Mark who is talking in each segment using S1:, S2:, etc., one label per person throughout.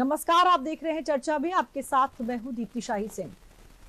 S1: नमस्कार, आप देख रहे हैं चर्चा में। आपके साथ मैं हूं दीप्ति शाही सिंह।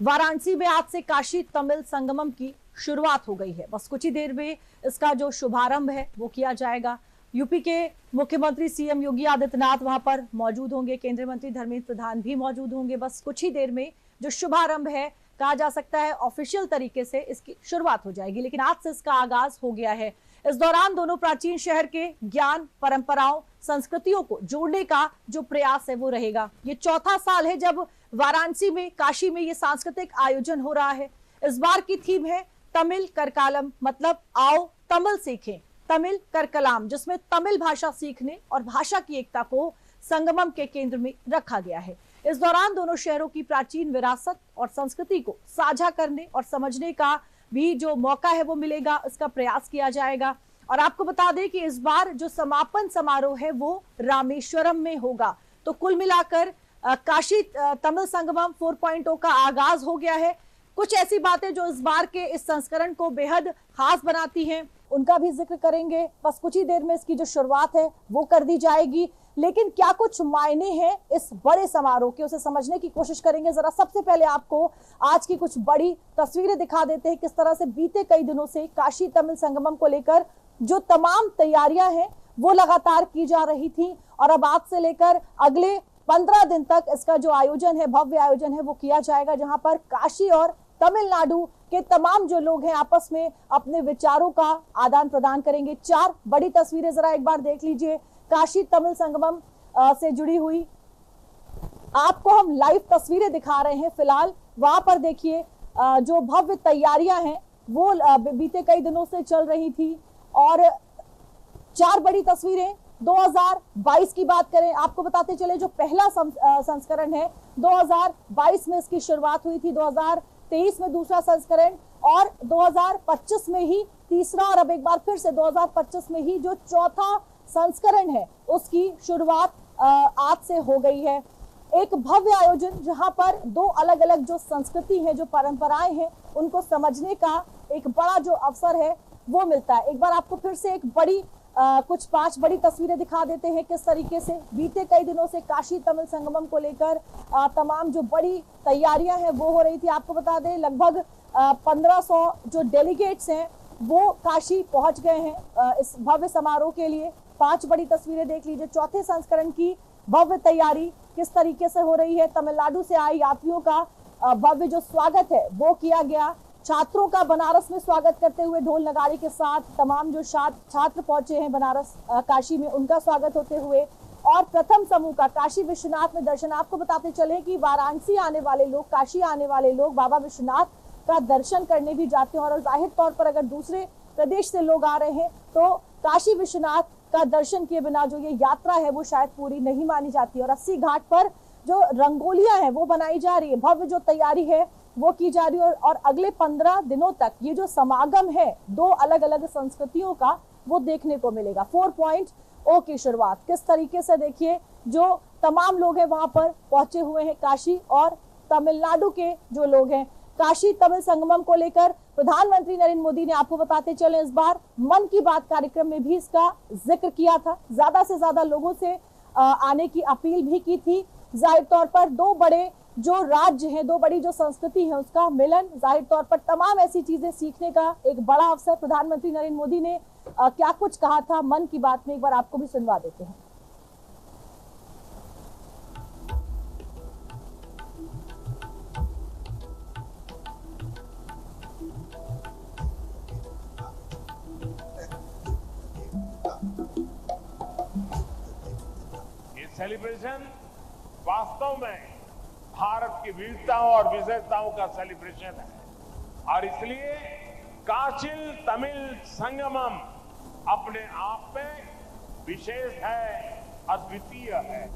S1: वाराणसी में आज से काशी तमिल संगमम की शुरुआत हो गई है। बस कुछ ही देर में इसका जो शुभारंभ है वो किया जाएगा। यूपी के मुख्यमंत्री सीएम योगी आदित्यनाथ वहां पर मौजूद होंगे, केंद्रीय मंत्री धर्मेंद्र प्रधान भी मौजूद होंगे। बस कुछ ही देर में जो शुभारंभ है, कहा जा सकता है ऑफिशियल तरीके से इसकी शुरुआत हो जाएगी, लेकिन आज से इसका आगाज हो गया है। इस दौरान दोनों प्राचीन शहर के ज्ञान, परंपराओं, संस्कृतियों को जोड़ने का जो प्रयास है वो रहेगा। ये चौथा साल है जब वाराणसी में, काशी में ये सांस्कृतिक आयोजन हो रहा है। इस बार की थीम है तमिल करकालम, मतलब आओ तमिल सीखें, तमिल करकलाम, जिसमें तमिल भाषा सीखने और भाषा की एकता को संगमम के केंद्र में रखा गया है। इस दौरान दोनों शहरों की प्राचीन विरासत और संस्कृति को साझा करने और समझने का भी जो मौका है वो मिलेगा, इसका प्रयास किया जाएगा। और आपको बता दें कि इस बार जो समापन समारोह है वो रामेश्वरम में होगा। तो कुल मिलाकर काशी तमिल संगमम 4.0 का आगाज हो गया है। कुछ ऐसी बातें जो इस बार के इस संस्करण को बेहद खास बनाती हैं, उनका भी जिक्र करेंगे। बस कुछ ही देर में इसकी जो शुरुआत है वो कर दी जाएगी। लेकिन क्या कुछ मायने हैं इस बड़े समारोह के, उसे समझने की कोशिश करेंगे। जरा सबसे पहले आपको आज की कुछ बड़ी तस्वीरें दिखा देते हैं, किस तरह से बीते कई दिनों से काशी तमिल संगमम को लेकर जो तमाम तैयारियां हैं वो लगातार की जा रही थी। और अब आज से लेकर अगले 15 दिन तक इसका जो आयोजन है, भव्य आयोजन है, वो किया जाएगा, जहां पर काशी और तमिलनाडु के तमाम जो लोग हैं आपस में अपने विचारों का आदान प्रदान करेंगे। 4 बड़ी तस्वीरें जरा एक बार देख लीजिए काशी तमिल संगमम से जुड़ी हुई। आपको हम लाइव तस्वीरें दिखा रहे हैं फिलहाल। वहां पर देखिए जो भव्य तैयारियां हैं वो बीते कई दिनों से चल रही थी। और 4 बड़ी तस्वीरें 2022 की बात करें, आपको बताते चले जो पहला संस्करण है 2022 में इसकी शुरुआत हुई थी, 2023 में दूसरा संस्करण और 2025 में ही तीसरा, और अब एक बार फिर से 2025 में ही जो चौथा संस्करण है उसकी शुरुआत आज से हो गई है। एक भव्य आयोजन जहां पर 2 अलग अलग जो संस्कृति है, जो परंपराएं हैं, उनको समझने का एक बड़ा जो अवसर है वो मिलता है। एक बार आपको फिर से एक बड़ी कुछ 5 बड़ी तस्वीरें दिखा देते हैं किस तरीके से बीते कई दिनों से काशी तमिल संगमम को लेकर तमाम जो बड़ी तैयारियां हैं वो हो रही थी। आपको बता दें लगभग 1500 जो डेलीगेट्स हैं वो काशी पहुंच गए हैं इस भव्य समारोह के लिए। 5 बड़ी तस्वीरें देख लीजिए। चौथे संस्करण की भव्य तैयारी किस तरीके से हो रही है। तमिलनाडु से आए यात्रियों का भव्य जो स्वागत है वो किया गया। छात्रों का बनारस में स्वागत करते हुए ढोल नगाड़े के साथ तमाम जो छात्र पहुंचे हैं बनारस काशी में, उनका स्वागत होते हुए। और प्रथम समूह का काशी विश्वनाथ में दर्शन। आपको बताते चले कि वाराणसी आने वाले लोग, काशी आने वाले लोग बाबा विश्वनाथ का दर्शन करने भी जाते हैं। और जाहिर तौर पर अगर दूसरे प्रदेश से लोग आ रहे हैं तो काशी विश्वनाथ का दर्शन किए बिना जो ये यात्रा है वो शायद पूरी नहीं मानी जाती। और 80 घाट पर जो रंगोलियां हैं वो बनाई जा रही है, भव्य जो तैयारी है वो की जा रही है। और अगले 15 दिनों तक ये जो समागम है 2 अलग अलग संस्कृतियों का वो देखने को मिलेगा। 4.0 की शुरुआत किस तरीके से, देखिए जो तमाम लोग हैं वहां पर पहुंचे हुए हैं काशी और तमिलनाडु के जो लोग हैं। काशी तमिल संगमम को लेकर प्रधानमंत्री नरेंद्र मोदी ने, आपको बताते चले, इस बार मन की बात कार्यक्रम में भी इसका जिक्र किया था। ज्यादा से ज्यादा लोगों से आने की अपील भी की थी। जाहिर तौर पर 2 बड़े जो राज्य हैं, 2 बड़ी जो संस्कृति है उसका मिलन, जाहिर तौर पर तमाम ऐसी चीजें सीखने का एक बड़ा अवसर। प्रधानमंत्री नरेंद्र मोदी ने क्या कुछ कहा था मन की बात में, एक बार आपको भी सुनवा देते हैं।
S2: ये सेलिब्रेशन वास्तव में भारत की विविधताओं और विशेषताओं का सेलिब्रेशन है और इसलिए काशी तमिल संगमम अपने आप में विशेष है, अद्वितीय है।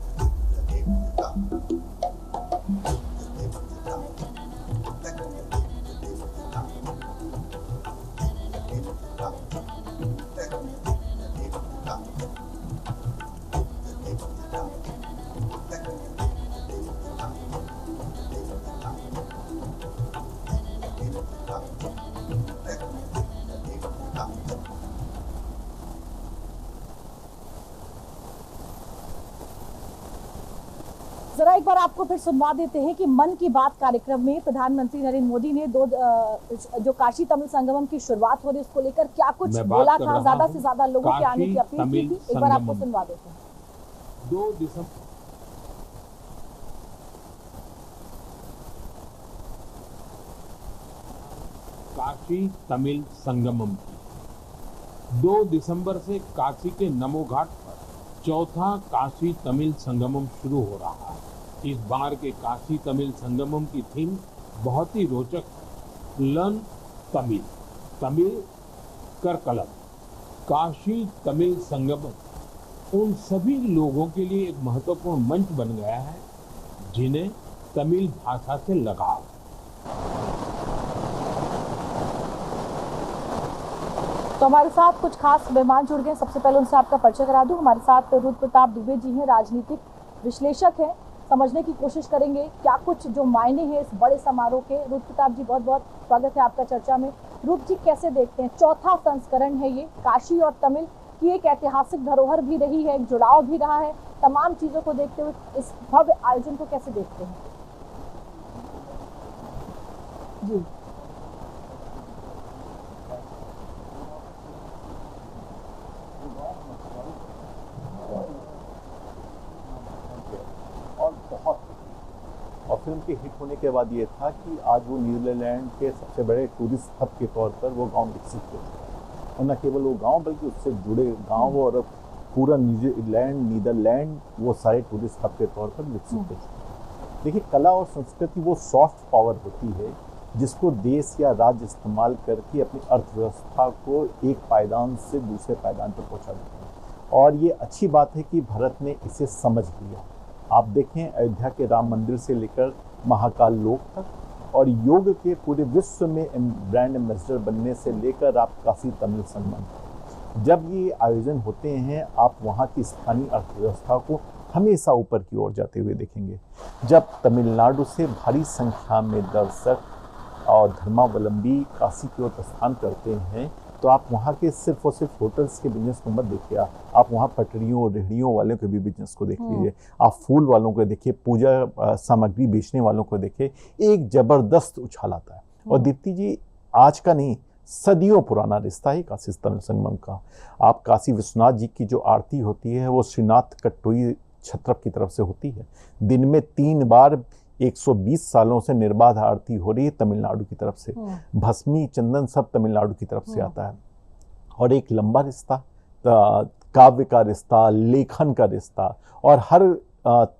S1: जरा एक बार आपको फिर सुनवा देते हैं कि मन की बात कार्यक्रम में प्रधानमंत्री नरेंद्र मोदी ने जो काशी तमिल संगमम की शुरुआत हो रही है उसको लेकर क्या कुछ बोला था, ज्यादा से ज्यादा लोगों के आने की अपील की थी। एक बार आपको सुनवा देते हैं।
S2: 2 दिसंबर काशी तमिल संगमम की 2 दिसंबर से काशी के नमो घाट पर चौथा काशी तमिल संगमम शुरू हो रहा है। इस बार के काशी तमिल संगमम की थीम बहुत ही रोचक है। लर्न तमिल, तमिल कर कलम। काशी तमिल संगमम उन सभी लोगों के लिए एक महत्वपूर्ण मंच बन गया है जिन्हें तमिल भाषा से लगाव है।
S1: तो हमारे साथ कुछ खास मेहमान जुड़ गए। सबसे पहले उनसे आपका परिचय करा दूं। हमारे साथ रुद्र प्रताप दुबे जी हैं, राजनीतिक विश्लेषक हैं। समझने की कोशिश करेंगे क्या कुछ जो मायने हैं इस बड़े समारोह के। रुद्र प्रताप जी, बहुत बहुत स्वागत है आपका चर्चा में। रुद्र जी, कैसे देखते हैं, चौथा संस्करण है ये, काशी और तमिल की एक ऐतिहासिक धरोहर भी रही है, एक जुड़ाव भी रहा है। तमाम चीजों को देखते हुए इस भव्य आयोजन को कैसे देखते हैं जी?
S3: और फिल्म के हिट होने के बाद ये था कि आज वो न्यूजीलैंड के सबसे बड़े टूरिस्ट हब के तौर पर वो गांव विकसित हो चुका है। और न केवल वो गांव बल्कि उससे जुड़े गांव और पूरा न्यूजीलैंड, नीदरलैंड वो सारे टूरिस्ट हब के तौर पर विकसित हो चुके हैं। देखिए, कला और संस्कृति वो सॉफ्ट पावर होती है जिसको देश या राज्य इस्तेमाल करके अपनी अर्थव्यवस्था को एक पायदान से दूसरे पायदान पर पहुँचा देते हैं। और ये अच्छी बात है कि भारत ने इसे समझ लिया। आप देखें, अयोध्या के राम मंदिर से लेकर महाकाल लोक तक और योग के पूरे विश्व में ब्रांड एम्बेसडर बनने से लेकर आप काशी तमिल संगमम, जब ये आयोजन होते हैं आप वहाँ की स्थानीय अर्थव्यवस्था को हमेशा ऊपर की ओर जाते हुए देखेंगे। जब तमिलनाडु से भारी संख्या में दर्शक और धर्मावलंबी काशी की ओर प्रस्थान करते हैं तो आप वहाँ के सिर्फ और सिर्फ होटल्स के बिजनेस को मत देखिए, आप वहाँ पटरियों रेहड़ियों वालों के भी बिजनेस को देख लीजिए, आप फूल वालों को देखिए, पूजा सामग्री बेचने वालों को देखिए, एक जबरदस्त उछाल आता है। और दीप्ति जी, आज का नहीं, सदियों पुराना रिश्ता है काशी तमिल संगमम का। आप काशी विश्वनाथ जी की जो आरती होती है वो श्रीनाथ कट्टोई छत्रप की तरफ से होती है। दिन में 3 बार 120 सालों से निर्बाध आरती हो रही है तमिलनाडु की तरफ से। भस्मी चंदन सब तमिलनाडु की तरफ से आता है। और एक लंबा रिश्ता, काव्य का रिश्ता, लेखन का रिश्ता, और हर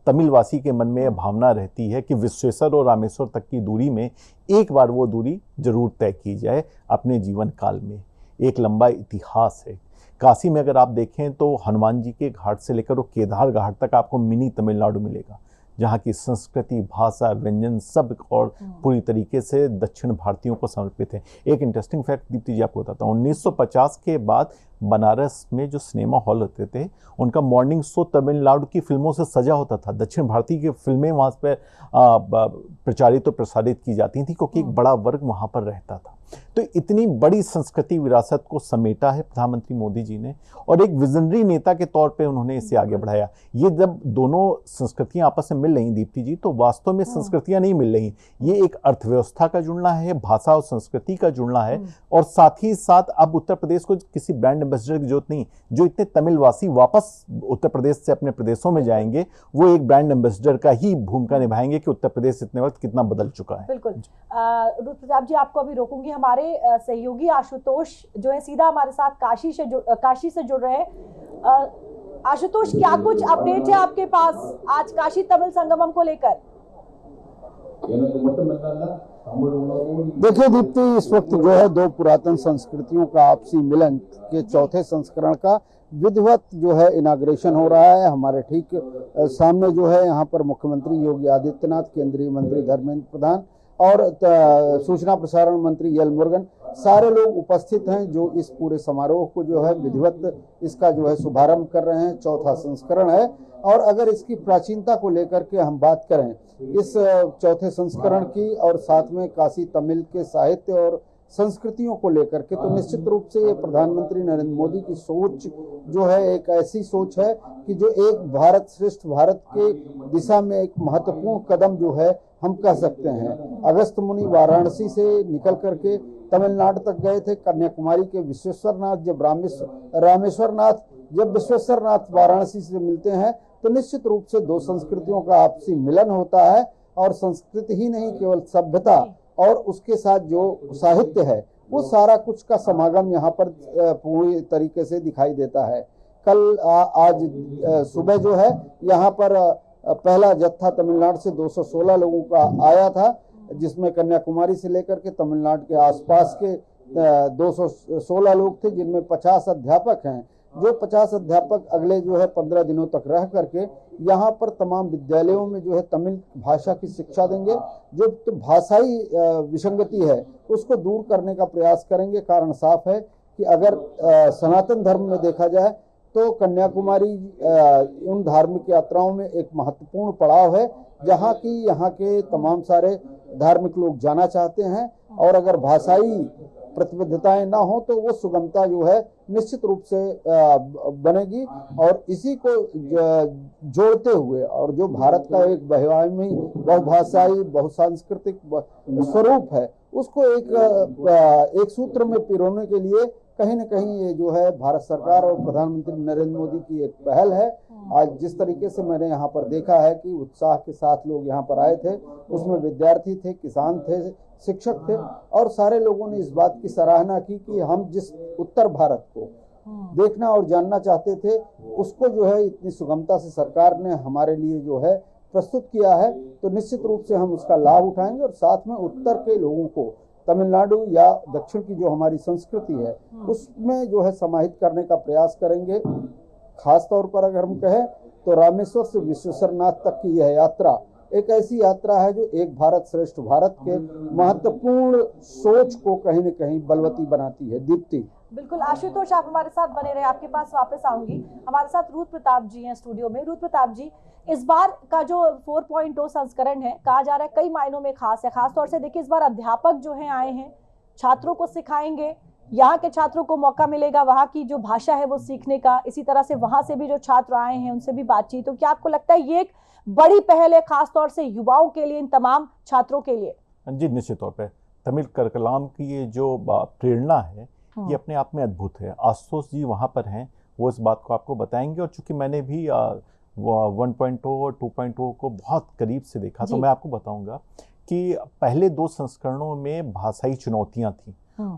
S3: तमिलवासी के मन में यह भावना रहती है कि विश्वेश्वर और रामेश्वर तक की दूरी में एक बार वो दूरी जरूर तय की जाए अपने जीवन काल में। एक लंबा इतिहास है। काशी में अगर आप देखें तो हनुमान जी के घाट से लेकर वो केदार घाट तक आपको मिनी तमिलनाडु मिलेगा, जहाँ की संस्कृति, भाषा, व्यंजन सब और पूरी तरीके से दक्षिण भारतीयों को समर्पित है। एक इंटरेस्टिंग फैक्ट दीप्ति जी आपको बताता हूँ, 1950 के बाद बनारस में जो सिनेमा हॉल होते थे उनका मॉर्निंग शो तमिलनाडु की फिल्मों से सजा होता था। दक्षिण भारतीय की फिल्में वहाँ पर प्रचारित और प्रसारित की जाती थी क्योंकि एक बड़ा वर्ग वहाँ पर रहता था। तो इतनी बड़ी संस्कृति विरासत को समेटा है प्रधानमंत्री मोदी जी ने, और एक विजनरी नेता के तौर पे उन्होंने इसे आगे बढ़ाया। ये जब दोनों संस्कृतियां आपस में मिल रही दीप्ति जी, तो वास्तव में संस्कृतियां नहीं मिल रही, ये एक अर्थव्यवस्था का जुड़ना है, भाषा और संस्कृति का जुड़ना है। और साथ ही साथ अब उत्तर प्रदेश को किसी ब्रांड एम्बेसडर की जरूरत नहीं। जो इतने तमिलवासी वापस उत्तर प्रदेश से अपने प्रदेशों में जाएंगे वो एक ब्रांड एम्बेसडर का ही भूमिका निभाएंगे कि उत्तर प्रदेश इतने वक्त कितना बदल चुका है।
S1: बिल्कुल। रुद्र प्रताप जी, आपको अभी रोकूंगी। हमारे सहयोगी आशुतोष जो है सीधा हमारे साथ काशी से जुड़ रहे हैं। आशुतोष, क्या कुछ अपडेट है आपके पास आज काशी तमिल संगमम को लेकर?
S4: देखिए दीप्ति, इस वक्त जो है दो पुरातन संस्कृतियों का आपसी मिलन के चौथे संस्करण का विधिवत जो है इनाग्रेशन हो रहा है। हमारे ठीक सामने जो है यहाँ पर मुख्यमंत्री योगी आदित्यनाथ, केंद्रीय मंत्री धर्मेंद्र प्रधान और सूचना प्रसारण मंत्री एल मुरुगन, सारे लोग उपस्थित हैं जो इस पूरे समारोह को जो है विधिवत इसका जो है शुभारंभ कर रहे हैं। चौथा संस्करण है। और अगर इसकी प्राचीनता को लेकर के हम बात करें इस चौथे संस्करण की, और साथ में काशी तमिल के साहित्य और संस्कृतियों को लेकर के, तो निश्चित रूप से ये प्रधानमंत्री नरेंद्र मोदी की सोच जो है एक ऐसी सोच है कि जो एक भारत श्रेष्ठ भारत के दिशा में एक महत्वपूर्ण कदम जो है हम कह सकते हैं। अगस्त मुनि वाराणसी से निकल करके तमिलनाडु तक गए थे। कन्याकुमारी के विश्वेश्वरनाथ जब विश्वेश्वरनाथ वाराणसी से मिलते हैं तो निश्चित रूप से दो संस्कृतियों का आपसी मिलन होता है, और संस्कृति ही नहीं केवल सभ्यता और उसके साथ जो साहित्य है वो सारा कुछ का समागम यहाँ पर पूरी तरीके से दिखाई देता है। कल आज सुबह जो है यहाँ पर पहला जत्था तमिलनाडु से 216 लोगों का आया था, जिसमें कन्याकुमारी से लेकर के तमिलनाडु के आसपास के 216 लोग थे, जिनमें 50 अध्यापक हैं। जो 50 अध्यापक अगले जो है 15 दिनों तक रह करके यहाँ पर तमाम विद्यालयों में जो है तमिल भाषा की शिक्षा देंगे। जो तो भाषाई विसंगति है उसको दूर करने का प्रयास करेंगे। कारण साफ है कि अगर सनातन धर्म में देखा जाए तो कन्याकुमारी उन धार्मिक यात्राओं में एक महत्वपूर्ण पड़ाव है, जहाँ की यहाँ के तमाम सारे धार्मिक लोग जाना चाहते हैं, और अगर भाषाई प्रतिबद्धताएं ना हो तो वो सुगमता जो है निश्चित रूप से बनेगी। और इसी को जोड़ते हुए और जो भारत का एक बहुआयामी, बहुभाषाई, बहुसांस्कृतिक स्वरूप है उसको एक सूत्र में पिरोने के लिए कहीं न कहीं ये जो है भारत सरकार और प्रधानमंत्री नरेंद्र मोदी की एक पहल है। आज जिस तरीके से मैंने यहाँ पर देखा है कि उत्साह के साथ लोग यहाँ पर आए थे, उसमें विद्यार्थी थे, किसान थे, शिक्षक थे, और सारे लोगों ने इस बात की सराहना की कि हम जिस उत्तर भारत को देखना और जानना चाहते थे उसको जो है इतनी सुगमता से सरकार ने हमारे लिए जो है प्रस्तुत किया है। तो निश्चित रूप से हम उसका लाभ उठाएंगे और साथ में उत्तर के लोगों को तमिलनाडु या दक्षिण की जो हमारी संस्कृति है उसमें जो है समाहित करने का प्रयास करेंगे। खास तौर पर अगर हम कहें तो रामेश्वर से विश्वेश्वरनाथ तक की यह यात्रा एक ऐसी यात्रा है जो एक भारत श्रेष्ठ भारत के महत्वपूर्ण सोच को कहीं न कहीं बलवती बनाती है। दीप्ति।
S1: बिल्कुल आशुतोष, आप हमारे साथ बने रहे, आपके पास वापस आऊंगी। हमारे साथ रूद प्रताप जी हैं स्टूडियो में। रूद प्रताप जी, इस बार का जो 4.0 संस्करण है कहा जा रहा है कई मायनों में खास है। खास तौर से देखिए इस बार अध्यापक जो हैं आए हैं, छात्रों को सिखाएंगे, यहाँ के छात्रों को मौका मिलेगा वहाँ की जो भाषा है वो सीखने का, इसी तरह से वहाँ से भी जो छात्र आए हैं उनसे भी बातचीत। तो क्या आपको लगता है ये एक बड़ी पहल है खास तौर से युवाओं के लिए, इन तमाम छात्रों के लिए?
S3: जी निश्चित तौर पे तमिल करकलाम की ये जो प्रेरणा है ये अपने आप में अद्भुत है। आशुतोष जी वहाँ पर हैं, वो इस बात को आपको बताएंगे। और चूंकि मैंने भी 1.0 और 2.0 को बहुत करीब से देखा तो मैं आपको बताऊंगा कि पहले दो संस्करणों में भाषाई चुनौतियां थी।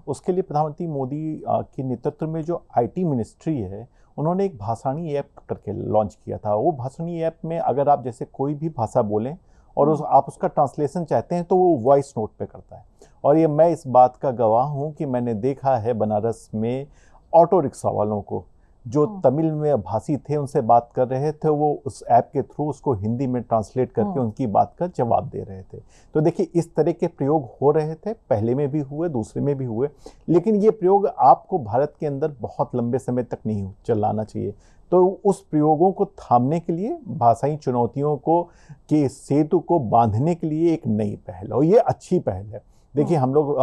S3: उसके लिए प्रधानमंत्री मोदी के नेतृत्व में जो IT मिनिस्ट्री है उन्होंने एक भाषाणी ऐप करके लॉन्च किया था। वो भाषाणी ऐप में अगर आप जैसे कोई भी भाषा बोलें और आप उसका ट्रांसलेशन चाहते हैं तो वो वॉइस नोट पे करता है। और ये मैं इस बात का गवाह हूँ कि मैंने देखा है बनारस में ऑटो रिक्शा वालों को जो तमिल में भाषी थे उनसे बात कर रहे थे, वो उस ऐप के थ्रू उसको हिंदी में ट्रांसलेट करके उनकी बात का जवाब दे रहे थे। तो देखिए इस तरह के प्रयोग हो रहे थे, पहले में भी हुए, दूसरे में भी हुए, लेकिन ये प्रयोग आपको भारत के अंदर बहुत लंबे समय तक नहीं चलाना चाहिए। तो उस प्रयोगों को थामने के लिए, भाषाई चुनौतियों को के सेतु को बांधने के लिए एक नई पहल, और ये अच्छी पहल है। देखिए हम लोग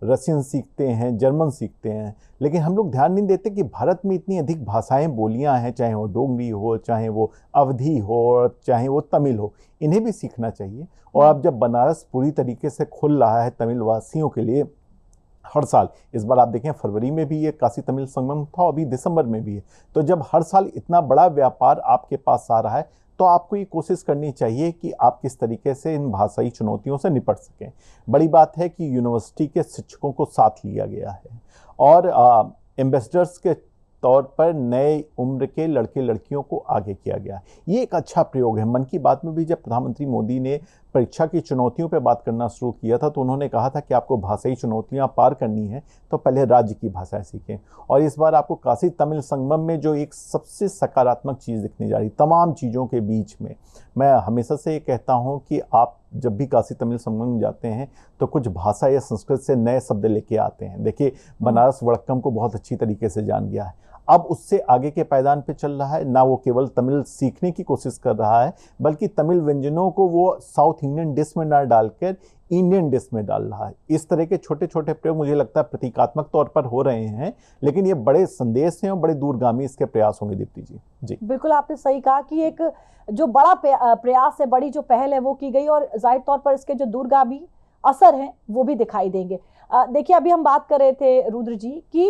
S3: रशियन सीखते हैं, जर्मन सीखते हैं, लेकिन हम लोग ध्यान नहीं देते कि भारत में इतनी अधिक भाषाएं, बोलियां हैं, चाहे वो डोगरी हो, चाहे वो अवधी हो, चाहे वो तमिल हो, इन्हें भी सीखना चाहिए। और अब जब बनारस पूरी तरीके से खुल रहा है तमिल वासियों के लिए हर साल, इस बार आप देखें फरवरी में भी ये काशी तमिल संगम था, अभी दिसंबर में भी है, तो जब हर साल इतना बड़ा व्यापार आपके पास आ रहा है तो आपको ये कोशिश करनी चाहिए कि आप किस तरीके से इन भाषाई चुनौतियों से निपट सकें। बड़ी बात है कि यूनिवर्सिटी के शिक्षकों को साथ लिया गया है और एम्बेसडर्स के तौर पर नए उम्र के लड़के लड़कियों को आगे किया गया। ये एक अच्छा प्रयोग है। मन की बात में भी जब प्रधानमंत्री मोदी ने परीक्षा की चुनौतियों पर बात करना शुरू किया था तो उन्होंने कहा था कि आपको भाषाई चुनौतियां पार करनी है तो पहले राज्य की भाषाएं सीखें। और इस बार आपको काशी तमिल संगमम में जो एक सबसे सकारात्मक चीज़ दिखने जा रही, तमाम चीज़ों के बीच में, मैं हमेशा से ये कहता हूँ कि आप जब भी काशी तमिल संगम जाते हैं तो कुछ भाषा या संस्कृत से नए शब्द लेके आते हैं। देखिए बनारस वड़क्कम को बहुत अच्छी तरीके से जान गया है। अब उससे आगे के पायदान पे चल रहा है। ना वो केवल तमिल सीखने की कोशिश कर रहा है, बल्कि तमिल व्यंजनों को वो साउथ इंडियन डिश में ना डालकर इंडियन डिश में डाल रहा है। इस तरह के छोटे छोटे प्रयोग मुझे लगता है प्रतीकात्मक तौर पर हो रहे हैं, लेकिन ये बड़े संदेश हैं और बड़े दूरगामी इसके प्रयास होंगे। दीप्ति जी। जी
S1: बिल्कुल, आपने सही कहा कि एक जो बड़ा प्रयास है, बड़ी जो पहल है वो की गई और जाहिर तौर पर इसके जो दूरगामी असर हैं वो भी दिखाई देंगे। देखिए, अभी हम बात कर रहे थे रुद्र जी कि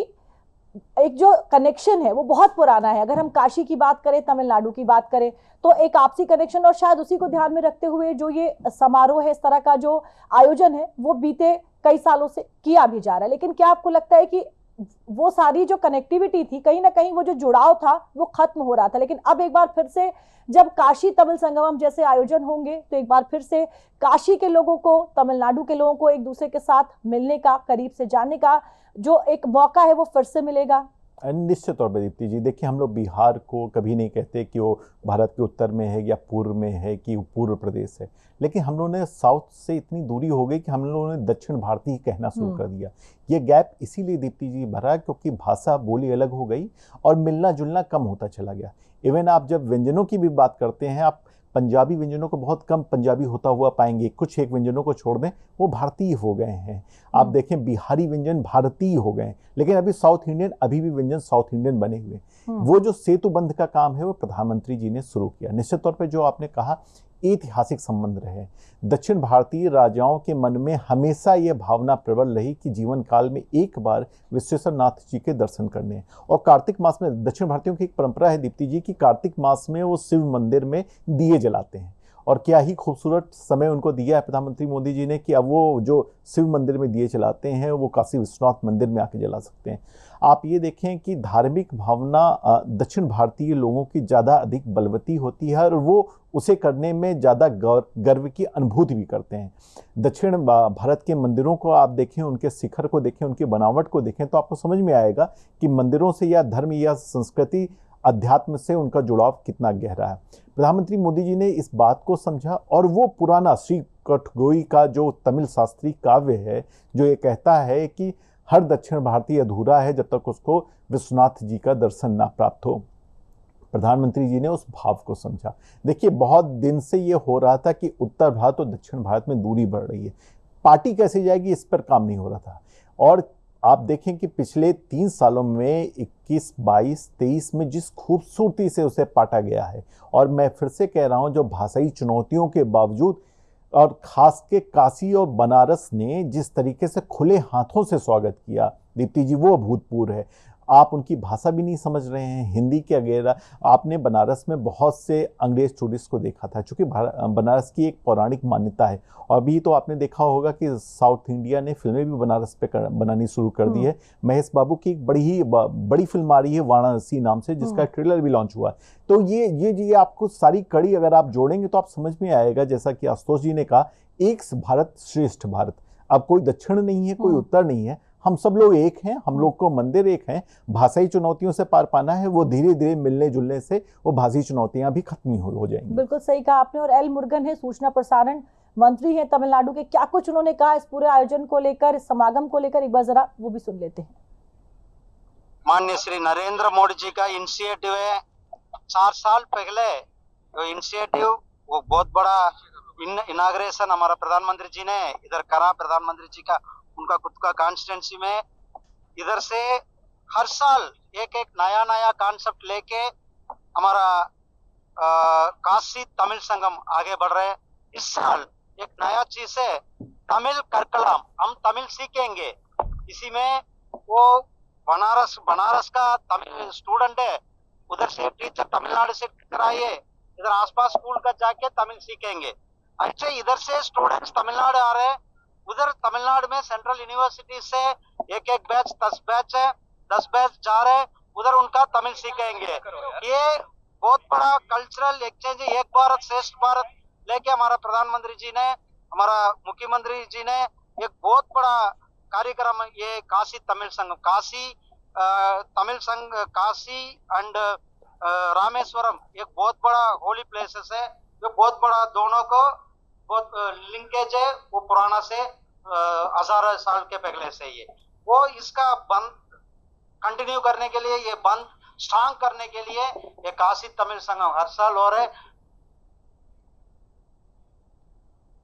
S1: एक जो कनेक्शन है वो बहुत पुराना है। अगर हम काशी की बात करें, तमिलनाडु की बात करें, तो एक आपसी कनेक्शन, और शायद उसी को ध्यान में रखते हुए जो ये समारोह है, इस तरह का जो आयोजन है, वो बीते कई सालों से किया भी जा रहा है। लेकिन क्या आपको लगता है कि वो सारी जो कनेक्टिविटी थी, कहीं ना कहीं वो जो जुड़ाव था वो खत्म हो रहा था? लेकिन अब एक बार फिर से जब काशी तमिल संगमम जैसे आयोजन होंगे तो एक बार फिर से काशी के लोगों को, तमिलनाडु के लोगों को एक दूसरे के साथ मिलने का, करीब से जानने का जो एक मौका है वो फिर से मिलेगा।
S3: निश्चित तौर पर दीप्ति जी, देखिए, हम लोग बिहार को कभी नहीं कहते कि वो भारत के उत्तर में है या पूर्व में है कि वो पूर्व प्रदेश है, लेकिन हम लोगों ने साउथ से इतनी दूरी हो गई कि हम लोगों ने दक्षिण भारतीय कहना शुरू कर दिया। ये गैप इसीलिए दीप्ति जी भरा क्योंकि भाषा बोली अलग हो गई और मिलना जुलना कम होता चला गया। इवन आप जब व्यंजनों की भी बात करते हैं, आप पंजाबी व्यंजनों को बहुत कम पंजाबी होता हुआ पाएंगे। कुछ एक व्यंजनों को छोड़ दें वो भारतीय हो गए हैं। आप देखें, बिहारी व्यंजन भारतीय हो गए, लेकिन अभी साउथ इंडियन, अभी भी व्यंजन साउथ इंडियन बने हुए। वो जो सेतु बंध का काम है वो प्रधानमंत्री जी ने शुरू किया। निश्चित तौर पे जो आपने कहा, ऐतिहासिक संबंध रहे। दक्षिण भारतीय राजाओं के मन में हमेशा ये भावना प्रबल रही कि जीवन काल में एक बार विश्वेश्वर नाथ जी के दर्शन करने हैं। और कार्तिक मास में दक्षिण भारतीयों की एक परंपरा है दीप्ति जी कि कार्तिक मास में वो शिव मंदिर में दिए जलाते हैं। और क्या ही खूबसूरत समय उनको दिया है प्रधानमंत्री मोदी जी ने कि अब वो जो शिव मंदिर में दिए जलाते हैं वो काशी विश्वनाथ मंदिर में आके जला सकते हैं। आप ये देखें कि धार्मिक भावना दक्षिण भारतीय लोगों की ज़्यादा अधिक बलवती होती है और वो उसे करने में ज़्यादा गर्व की अनुभूति भी करते हैं। दक्षिण भारत के मंदिरों को आप देखें, उनके शिखर को देखें, उनकी बनावट को देखें, तो आपको समझ में आएगा कि मंदिरों से या धर्म या संस्कृति, अध्यात्म से उनका जुड़ाव कितना गहरा है। प्रधानमंत्री मोदी जी ने इस बात को समझा और वो पुराना श्री कठगोई का जो तमिल शास्त्रीय काव्य है, जो ये कहता है कि हर दक्षिण भारतीय अधूरा है जब तक उसको विश्वनाथ जी का दर्शन ना प्राप्त हो, प्रधानमंत्री जी ने उस भाव को समझा। देखिए, बहुत दिन से ये हो रहा था कि उत्तर भारत और दक्षिण भारत में दूरी बढ़ रही है, पार्टी कैसे जाएगी इस पर काम नहीं हो रहा था। और आप देखें कि पिछले 3 सालों में 21, 22, 23 में जिस खूबसूरती से उसे पाटा गया है, और मैं फिर से कह रहा हूं, जो भाषाई चुनौतियों के बावजूद और खास के काशी और बनारस ने जिस तरीके से खुले हाथों से स्वागत किया दीप्ति जी, वो अभूतपूर्व है। आप उनकी भाषा भी नहीं समझ रहे हैं, हिंदी के वगैरह। आपने बनारस में बहुत से अंग्रेज टूरिस्ट को देखा था, क्योंकि बनारस की एक पौराणिक मान्यता है। और अभी तो आपने देखा होगा कि साउथ इंडिया ने फिल्में भी बनारस पे बनानी शुरू कर दी है। महेश बाबू की एक बड़ी फिल्म आ रही है वाराणसी नाम से, जिसका ट्रेलर भी लॉन्च हुआ है। तो ये आपको सारी कड़ी अगर आप जोड़ेंगे तो आप समझ में आएगा, जैसा कि आशुतोष जी ने कहा, एक भारत श्रेष्ठ भारत। अब कोई दक्षिण नहीं है, कोई उत्तर नहीं है, हम सब लोग एक हैं, हम लोग को मंदिर एक हैं। भाषाई चुनौतियों से पार पाना है, वो धीरे धीरे मिलने जुलने से वो भाषाई चुनौतियां भी खत्म हो जाएंगी।
S1: बिल्कुल सही कहा आपने। और एल मुरुगन है, सूचना प्रसारण मंत्री हैं तमिलनाडु के, क्या कुछ उन्होंने कहा इस पूरे आयोजन को लेकर, इस समागम को लेकर, एक बार जरा वो भी सुन लेते हैं।
S5: माननीय श्री नरेंद्र मोदी जी का इनिशिएटिव है। 4 साल पहले जो इनिशिएटिव, वो बहुत बड़ा इनाग्रेशन हमारा प्रधानमंत्री जी ने इधर करा। प्रधानमंत्री जी का उनका खुद का कॉन्स्टिट्यूंसी में इधर से हर साल एक नया कॉन्सेप्ट लेके हमारा काशी तमिल संगम आगे बढ़ रहे हैं। इस साल एक नया चीज है, तमिल करकलाम, हम तमिल सीखेंगे। इसी में वो बनारस का तमिल स्टूडेंट है, उधर से टीचर तमिलनाडु से कराइए, इधर आसपास स्कूल का जाके तमिल सीखेंगे। अच्छा, इधर से स्टूडेंट्स तमिलनाडु आ रहे हैं, उधर तमिलनाडु में सेंट्रल यूनिवर्सिटी से एक बैच 10 बैच है, 10 बैच जा रहे हैं, उधर उनका तमिल सीखेंगे। ये बहुत बड़ा कल्चरल एक्सचेंज, एक भारत श्रेष्ठ भारत लेके हमारा प्रधानमंत्री जी ने, हमारा मुख्यमंत्री जी ने एक बहुत बड़ा कार्यक्रम, ये काशी तमिल संघ, काशी तमिल संघ, काशी एंड रामेश्वरम एक बहुत बड़ा होली प्लेसेस है, जो बहुत बड़ा दोनों को बहुत लिंकेज है, वो पुराना से 1000 साल के पहले से ये वो इसका बंद कंटिन्यू करने के लिए ये बंद स्ट्रांग करने के लिए ये काशी तमिल संगम हर साल हो रहे।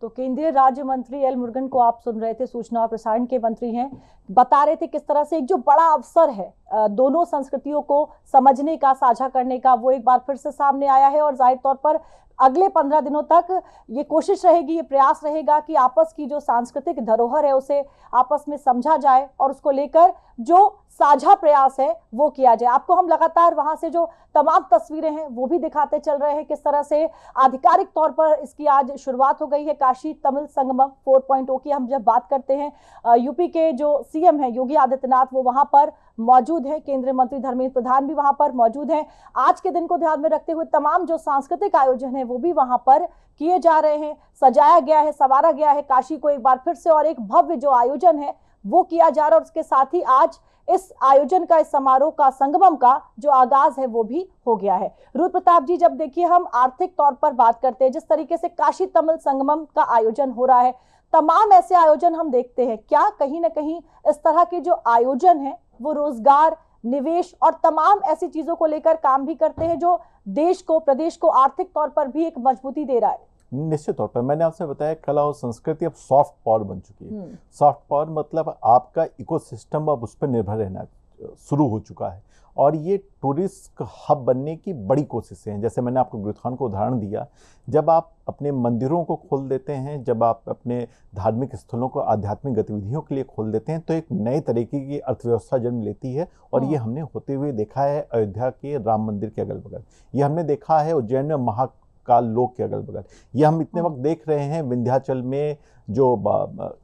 S1: तो केंद्रीय राज्य मंत्री एल मुरुगन को आप सुन रहे थे, सूचना और प्रसारण के मंत्री हैं, बता रहे थे किस तरह से एक जो बड़ा अवसर है दोनों संस्कृतियों को समझने का, साझा करने का, वो एक बार फिर से सामने आया है। और जाहिर तौर पर अगले 15 दिनों तक ये कोशिश रहेगी, ये प्रयास रहेगा कि आपस की जो सांस्कृतिक धरोहर है उसे आपस में समझा जाए और उसको लेकर जो साझा प्रयास है वो किया जाए। आपको हम लगातार वहां से जो तमाम तस्वीरें हैं वो भी दिखाते चल रहे हैं, किस तरह से आधिकारिक तौर पर इसकी आज शुरुआत हो गई है। काशी तमिल संगमम 4.0 की हम जब बात करते हैं, यूपी के जो सीएम है योगी आदित्यनाथ वो वहां पर मौजूद है, केंद्रीय मंत्री धर्मेंद्र प्रधान भी वहां पर मौजूद हैं। आज के दिन को ध्यान में रखते हुए तमाम जो सांस्कृतिक आयोजन है वो भी वहां पर किए जा रहे हैं, सजाया गया है, संवारा गया है काशी को एक बार फिर से, और एक भव्य जो आयोजन है वो किया जा रहा है। और उसके साथ ही आज इस आयोजन का, इस समारोह का, संगमम का जो आगाज है वो भी हो गया है। रुद्र प्रताप जी, जब देखिए हम आर्थिक तौर पर बात करते हैं, जिस तरीके से काशी तमिल संगमम का आयोजन हो रहा है, तमाम ऐसे आयोजन हम देखते हैं, क्या कहीं ना कहीं इस तरह के जो आयोजन है वो रोजगार, निवेश और तमाम ऐसी चीजों को लेकर काम भी करते हैं जो देश को, प्रदेश को आर्थिक तौर पर भी एक मजबूती दे रहा है?
S3: निश्चित तौर पर मैंने आपसे बताया कला और संस्कृति अब सॉफ्ट पावर बन चुकी है। सॉफ्ट पावर मतलब आपका इकोसिस्टम अब उस पर निर्भर रहना शुरू हो चुका है और ये टूरिस्ट हब बनने की बड़ी कोशिशें हैं। जैसे मैंने आपको गुरुद्वारा को उदाहरण दिया, जब आप अपने मंदिरों को खोल देते हैं, जब आप अपने धार्मिक स्थलों को आध्यात्मिक गतिविधियों के लिए खोल देते हैं तो एक नए तरीके की अर्थव्यवस्था जन्म लेती है। और ये हमने होते हुए देखा है अयोध्या के राम मंदिर के अगल बगल, ये हमने देखा है उज्जैन में महाकाल लोक के अगल बगल, ये हम इतने वक्त देख रहे हैं विंध्याचल में जो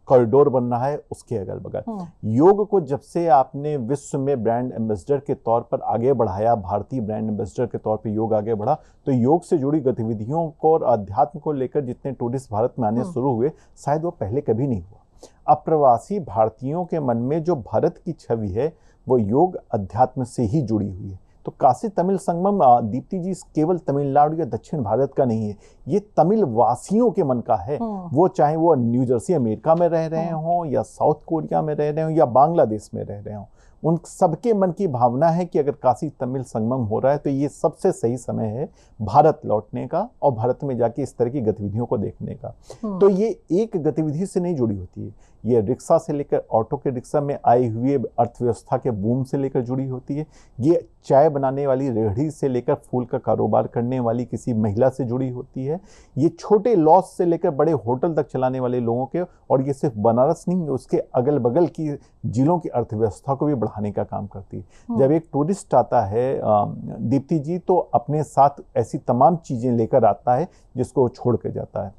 S3: कॉरिडोर बन रहा है उसके अगल बगल। योग को जब से आपने विश्व में ब्रांड एम्बेसडर के तौर पर आगे बढ़ाया, भारतीय ब्रांड एम्बेसडर के तौर पर योग आगे बढ़ा, तो योग से जुड़ी गतिविधियों को और अध्यात्म को लेकर जितने टूरिस्ट भारत में आने शुरू हुए, शायद वो पहले कभी नहीं हुआ। अप्रवासी भारतीयों के मन में जो भारत की छवि है वो योग अध्यात्म से ही जुड़ी हुई है। तो काशी तमिल संगमम, दीप्ति जी, केवल तमिलनाडु या दक्षिण भारत का नहीं है, ये तमिल वासियों के मन का है। वो चाहे वो न्यू जर्सी अमेरिका में रह रहे हों या साउथ कोरिया में रह रहे हों या बांग्लादेश में रह रहे हों, उन सबके मन की भावना है कि अगर काशी तमिल संगमम हो रहा है तो ये सबसे सही समय है भारत लौटने का और भारत में जाके इस तरह की गतिविधियों को देखने का। तो ये एक गतिविधि से नहीं जुड़ी होती है, ये रिक्शा से लेकर ऑटो के रिक्शा में आए हुए अर्थव्यवस्था के बूम से लेकर जुड़ी होती है, ये चाय बनाने वाली रेहड़ी से लेकर फूल का कारोबार करने वाली किसी महिला से जुड़ी होती है, ये छोटे लॉज से लेकर बड़े होटल तक चलाने वाले लोगों के, और ये सिर्फ बनारस नहीं, उसके अगल बगल की जिलों की अर्थव्यवस्था को भी बढ़ाने का काम करती है। जब एक टूरिस्ट आता है दीप्ति जी, तो अपने साथ ऐसी तमाम चीजें लेकर आता है जिसको वो छोड़ के जाता है,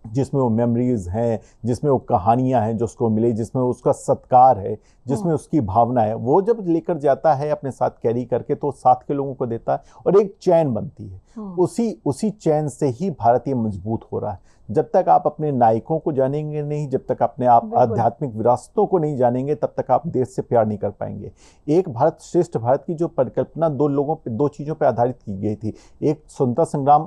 S3: जिसमें वो मेमोरीज हैं, जिसमें वो कहानियां हैं जो उसको मिले, जिसमें उसका सत्कार है, जिसमें उसकी भावना है, वो जब लेकर जाता है अपने साथ कैरी करके तो साथ के लोगों को देता है और एक चैन बनती है। उसी चैन से ही भारतीय मजबूत हो रहा है। जब तक आप अपने नायकों को जानेंगे नहीं, जब तक अपने आप आध्यात्मिक विरासतों को नहीं जानेंगे, तब तक आप देश से प्यार नहीं कर पाएंगे। एक भारत श्रेष्ठ भारत की जो परिकल्पना दो चीजों पर आधारित की गई थी, एक स्वतंत्रता संग्राम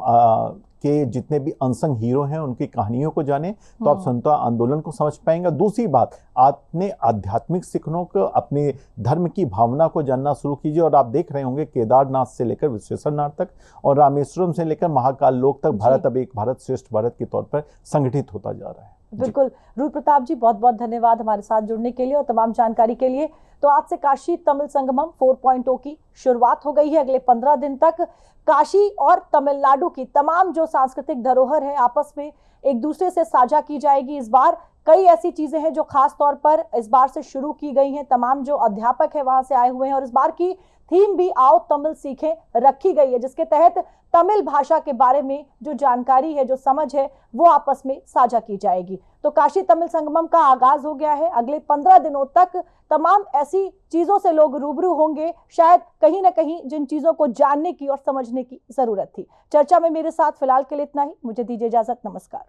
S3: के जितने भी अनसंग हीरो हैं उनकी कहानियों को जाने तो आप स्वतंत्रता आंदोलन को समझ पाएंगे। दूसरी बात, आपने आध्यात्मिक शिखरों को, अपने धर्म की भावना को जानना शुरू कीजिए और आप देख रहे होंगे केदारनाथ से लेकर विश्वेश्वरनाथ तक और रामेश्वरम से लेकर महाकाल लोक तक भारत अब एक भारत श्रेष्ठ भारत के तौर पर संगठित होता जा रहा है।
S1: बिल्कुल। रुद्र प्रताप जी, बहुत बहुत धन्यवाद हमारे साथ जुड़ने के लिए और तमाम जानकारी के लिए। तो आज से काशी तमिल संगमम 4.0 की शुरुआत हो गई है। अगले 15 दिन तक काशी और तमिलनाडु की तमाम जो सांस्कृतिक धरोहर है आपस में एक दूसरे से साझा की जाएगी। इस बार कई ऐसी चीजें हैं जो खास तौर पर इस बार से शुरू की गई हैं। तमाम जो अध्यापक है वहां से आए हुए हैं और इस बार की थीम भी आओ तमिल सीखें रखी गई है, जिसके तहत तमिल भाषा के बारे में जो जानकारी है, जो समझ है, वो आपस में साझा की जाएगी। तो काशी तमिल संगमम का आगाज हो गया है। अगले 15 दिनों तक तमाम ऐसी चीजों से लोग रूबरू होंगे, शायद कहीं ना कहीं जिन चीजों को जानने की और समझने की जरूरत थी। चर्चा में मेरे साथ फिलहाल के लिए इतना ही। मुझे दीजिए इजाजत। नमस्कार।